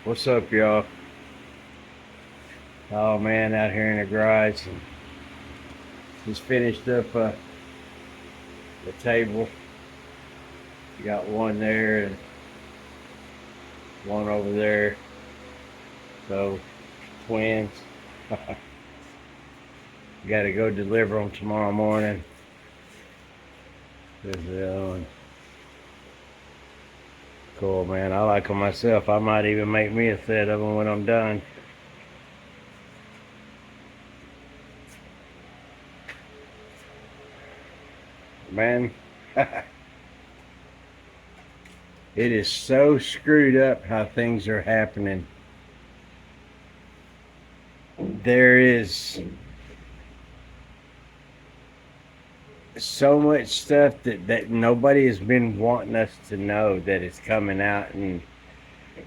What's up, y'all? Oh man, out here in the garage, and just finished up the table. Got one there and one over there. So twins. Got to go deliver them tomorrow morning. Cool, man. I like them myself. I might even make me a set of them when I'm done. Man, it is so screwed up how things are happening. There is so much stuff that nobody has been wanting us to know that is coming out, and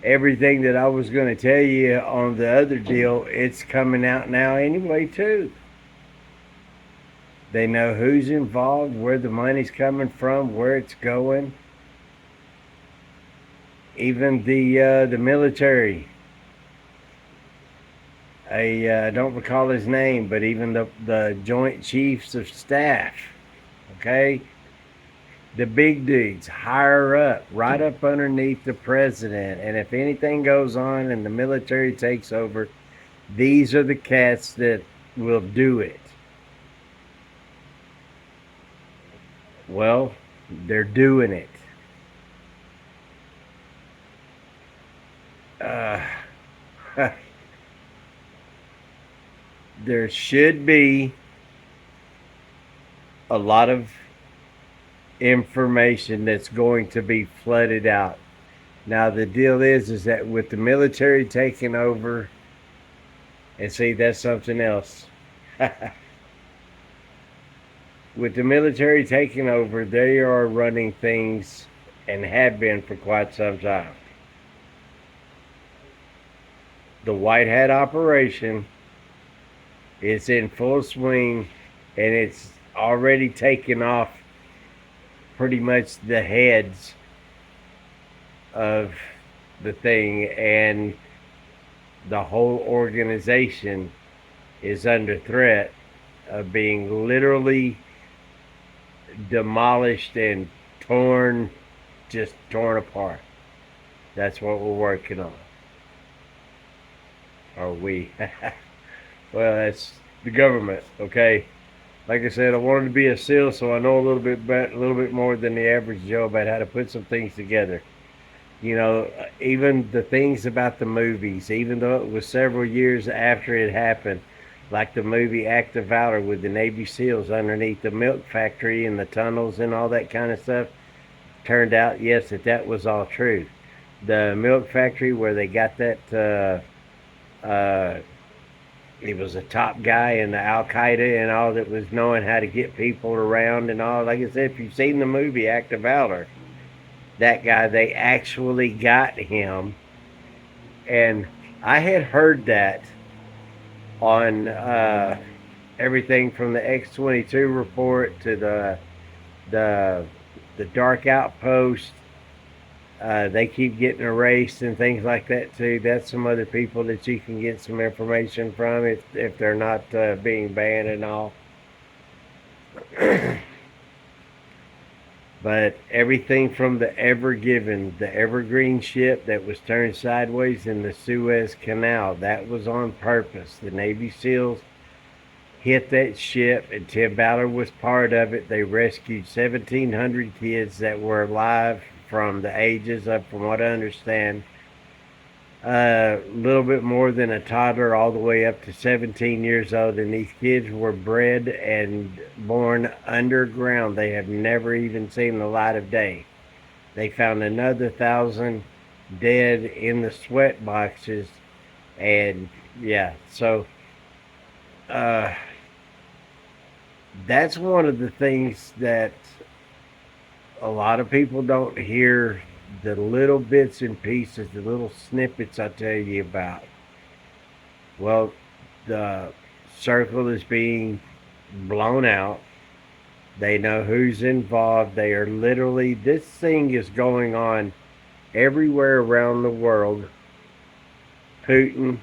everything that I was going to tell you on the other deal, it's coming out now anyway too. They know who's involved, where the money's coming from, where it's going. Even the military. I don't recall his name, but even the Joint Chiefs of Staff. Okay, the big dudes higher up, right up underneath the president. And if anything goes on and the military takes over, these are the cats that will do it. Well, they're doing it. Uh, there should be a lot of information that's going to be flooded out. Now the deal is that with the military taking over, and see, that's something else. With the military taking over, they are running things and have been for quite some time. The White Hat operation is in full swing, and it's already taken off pretty much the heads of the thing, and the whole organization is under threat of being literally demolished and just torn apart. That's what we're working on. Or we. Well, that's the government, okay? Like I said, I wanted to be a SEAL, so I know a little bit more than the average Joe about how to put some things together. You know, even the things about the movies, even though it was several years after it happened, like the movie Act of Valor with the Navy SEALs underneath the milk factory and the tunnels and all that kind of stuff, turned out, yes, that was all true. The milk factory where they got that, he was a top guy in the Al Qaeda and all that was knowing how to get people around and all. Like I said, if you've seen the movie Act of Valor, that guy, they actually got him. And I had heard that on everything from the X-22 report to the the Dark Outpost. They keep getting erased and things like that too. That's some other people that you can get some information from if they're not being banned and all. But everything from the Ever Given, the Evergreen ship that was turned sideways in the Suez Canal, that was on purpose. The Navy SEALs hit that ship, and Tim Ballard was part of it. They rescued 1,700 kids that were alive from the ages of, from what I understand, a little bit more than a toddler all the way up to 17 years old. And these kids were bred and born underground. They have never even seen the light of day. They found another 1,000 dead in the sweat boxes. And yeah, so that's one of the things that a lot of people don't hear, the little bits and pieces, the little snippets I tell you about. Well, the circle is being blown out. They know who's involved. They are literally, this thing is going on everywhere around the world. Putin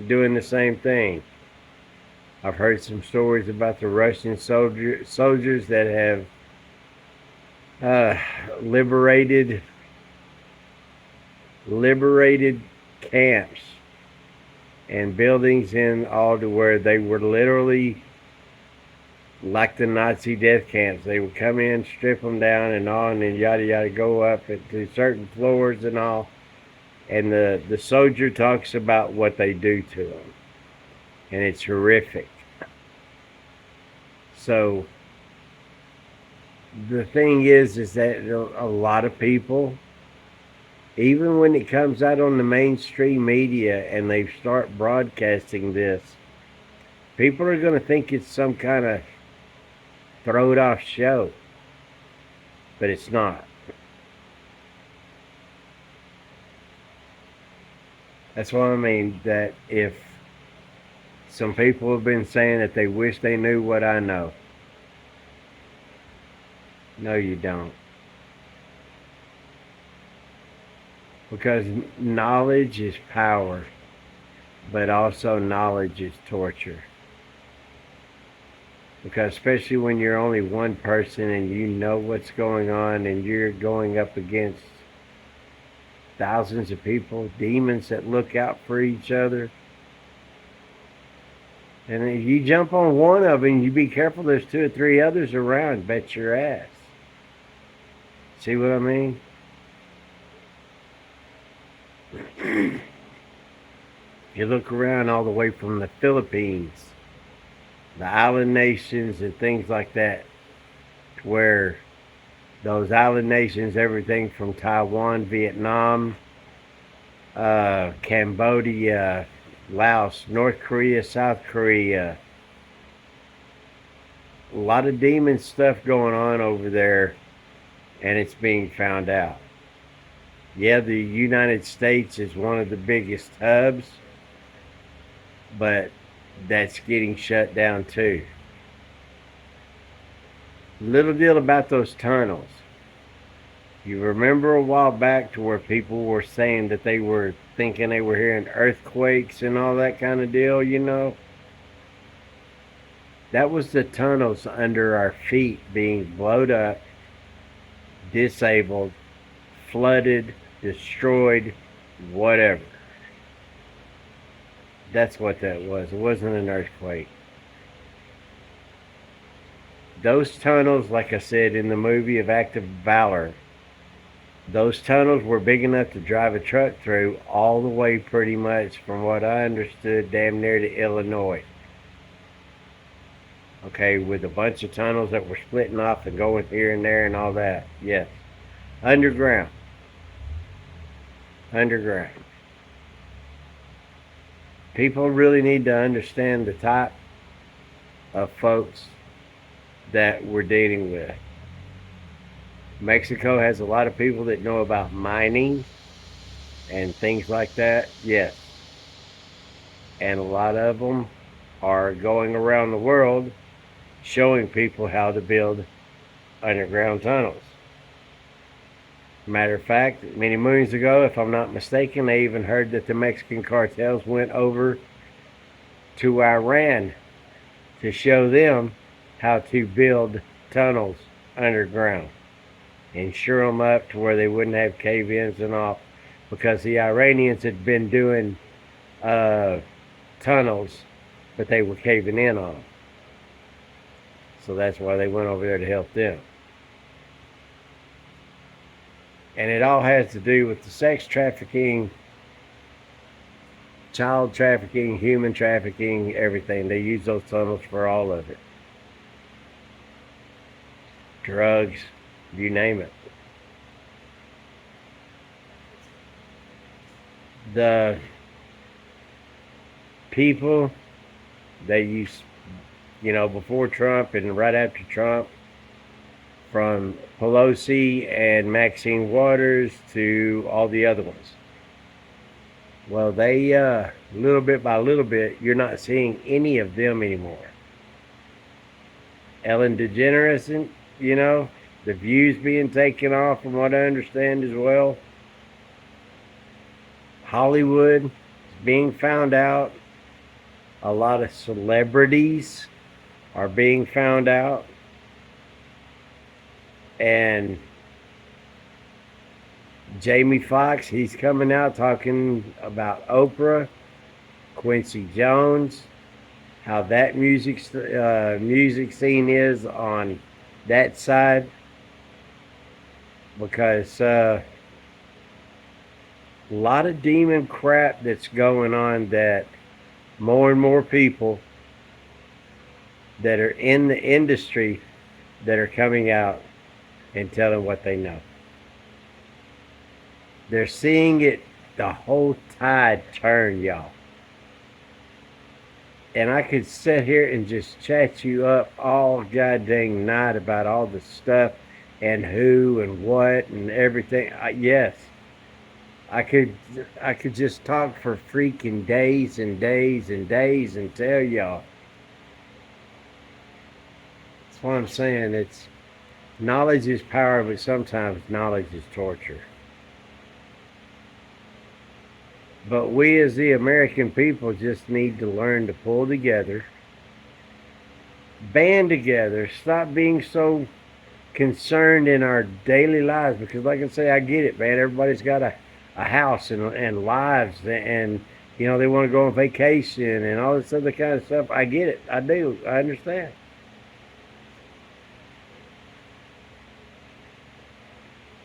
doing the same thing. I've heard some stories about the Russian soldiers that have liberated camps and buildings in all to where they were literally like the Nazi death camps. They would come in, strip them down and all, and then yada yada, go up to certain floors and all. And the soldier talks about what they do to them, and it's horrific. So the thing is that a lot of people, even when it comes out on the mainstream media and they start broadcasting this, people are going to think it's some kind of throw it off show, but it's not. That's what I mean, that if some people have been saying that they wish they knew what I know. No, you don't. Because knowledge is power, but also knowledge is torture. Because especially when you're only one person and you know what's going on and you're going up against thousands of people, demons that look out for each other. And if you jump on one of them, you be careful, there's 2 or 3 others around, bet your ass. See what I mean? You look around all the way from the Philippines, the island nations and things like that, where those island nations, everything from Taiwan, Vietnam, Cambodia, Laos, North Korea, South Korea, a lot of demon stuff going on over there, and it's being found out. Yeah, the United States is one of the biggest hubs, but that's getting shut down too. Little deal about those tunnels. You remember a while back to where people were saying that they were thinking they were hearing earthquakes and all that kind of deal, you know? That was the tunnels under our feet being blown up, disabled, flooded, destroyed, whatever. That's what that was. It wasn't an earthquake. Those tunnels, like I said in the movie of Act of Valor, those tunnels were big enough to drive a truck through all the way pretty much, from what I understood, damn near to Illinois. Okay, with a bunch of tunnels that were splitting off and going here and there and all that. Yes. Underground. Underground. People really need to understand the type of folks that we're dealing with. Mexico has a lot of people that know about mining and things like that, yes. And a lot of them are going around the world showing people how to build underground tunnels. Matter of fact, many moons ago, if I'm not mistaken, I even heard that the Mexican cartels went over to Iran to show them how to build tunnels underground and shore them up to where they wouldn't have cave-ins and all, because the Iranians had been doing tunnels, but they were caving in on them. So that's why they went over there to help them. And it all has to do with the sex trafficking, child trafficking, human trafficking, everything. They use those tunnels for all of it. Drugs, you name it. The people that before Trump and right after Trump, from Pelosi and Maxine Waters to all the other ones. Well, they, little bit by little bit, you're not seeing any of them anymore. Ellen DeGeneres, the views being taken off from what I understand as well. Hollywood, being found out. A lot of celebrities are being found out. And Jamie Foxx, he's coming out talking about Oprah, Quincy Jones, how that music scene is on that side, because a lot of demon crap that's going on, that more and more people that are in the industry that are coming out and telling what they know. They're seeing it, the whole tide turn, y'all. And I could sit here and just chat you up all goddamn night about all the stuff and who and what and everything. Yes, I could just talk for freaking days and days and days and tell y'all. That's what I'm saying. It's knowledge is power, but sometimes knowledge is torture. But we as the American people just need to learn to pull together, band together, stop being so concerned in our daily lives. Because like I say, I get it, man. Everybody's got a house and lives, and you know, they want to go on vacation and all this other kind of stuff. I get it. I do. I understand.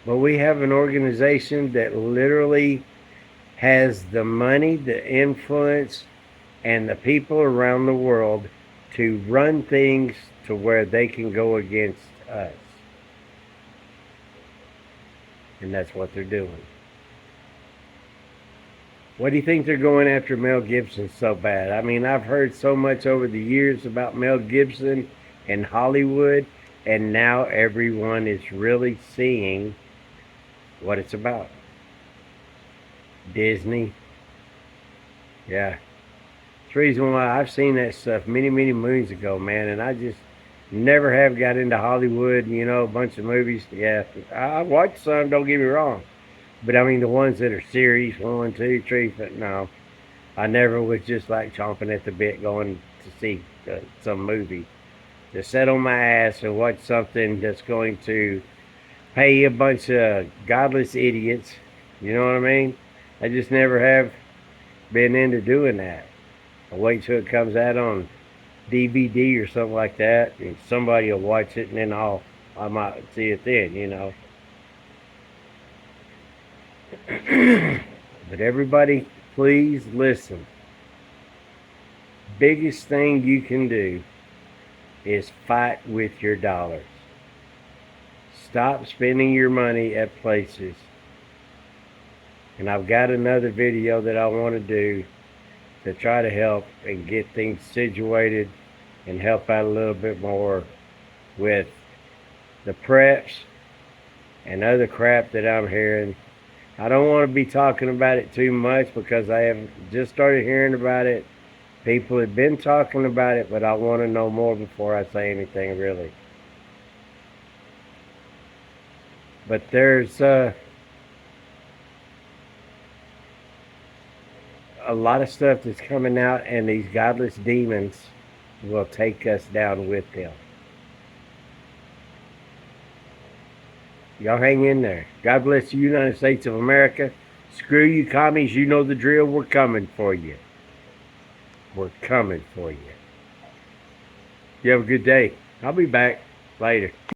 But we have an organization that literally has the money, the influence, and the people around the world to run things to where they can go against us. And that's what they're doing. What do you think they're going after Mel Gibson so bad? I mean, I've heard so much over the years about Mel Gibson and Hollywood, and now everyone is really seeing what it's about. Disney. Yeah. It's the reason why I've seen that stuff many, many moons ago, man, and I just never have got into Hollywood, you know, a bunch of movies. Yeah, I watched some, don't get me wrong. But I mean, the ones that are series, 1, 2, 3, but no. I never was just like chomping at the bit going to see some movie. To sit on my ass and watch something that's going to pay a bunch of godless idiots. You know what I mean? I just never have been into doing that. I wait till it comes out on DVD or something like that, and somebody will watch it, and then I might see it then, you know. But everybody, please listen. Biggest thing you can do is fight with your dollars. Stop spending your money at places. And I've got another video that I want to do to try to help and get things situated and help out a little bit more with the preps and other crap that I'm hearing. I don't want to be talking about it too much because I have just started hearing about it. People have been talking about it, but I want to know more before I say anything, really. But there's a lot of stuff that's coming out, and these godless demons will take us down with them. Y'all hang in there. God bless the United States of America. Screw you commies. You know the drill. We're coming for you. We're coming for you. You have a good day. I'll be back later.